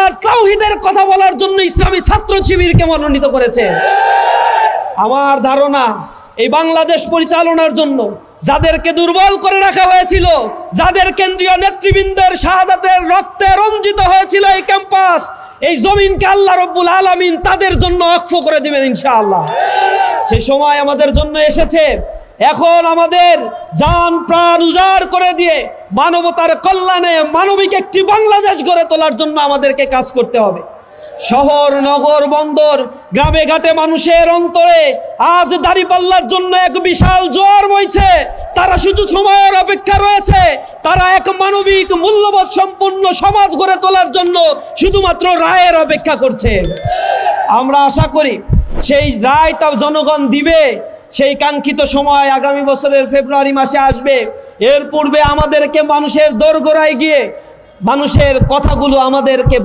আল্লাহর তাওহীদের কথা বলার জন্য ইসলামী ছাত্র শিবিরকে মনোনীত করেছে। আমার ধারণা এই বাংলাদেশ পরিচালনার জন্য যাদেরকে দুর্বল করে রাখা হয়েছিল, যাদের কেন্দ্রীয় নেতৃবৃন্দের শাহাদাতের রক্তে রঞ্জিত হয়েছিল এই ক্যাম্পাস, এই জমিনকে আল্লাহ রব্বুল আলামিন তাদের জন্য অক্ষ করে দিবেন ইনশাআল্লাহ। সেই সময় আমাদের জন্য এসেছে। এখন আমাদের জান প্রাণ উজাড় করে দিয়ে মানবতার কল্যাণে মানবিক একটি বাংলাদেশ গড়ে তোলার জন্য আমাদেরকে কাজ করতে হবে। শহর, নগর, বন্দর, গ্রামে ঘাটে মানুষের অন্তরে আজ দাঁড়িপাল্লার জন্য এক বিশাল জোয়ার বইছে। তারা শুধু সময়ের অপেক্ষা রয়েছে। তারা এক মানবিক মূল্যবোধ সম্পন্ন সমাজ গড়ে তোলার জন্য শুধুমাত্র রায়ের অপেক্ষা করছে। আমরা আশা করি সেই রায়টা জনগণ দিবে। সেই কাঙ্ক্ষিত সময় আগামী বছরের ফেব্রুয়ারি মাসে আসবে। এর পূর্বে আমাদেরকে মানুষের দোরগোড়ায় গিয়ে মানুষের কথাগুলো আমাদেরকে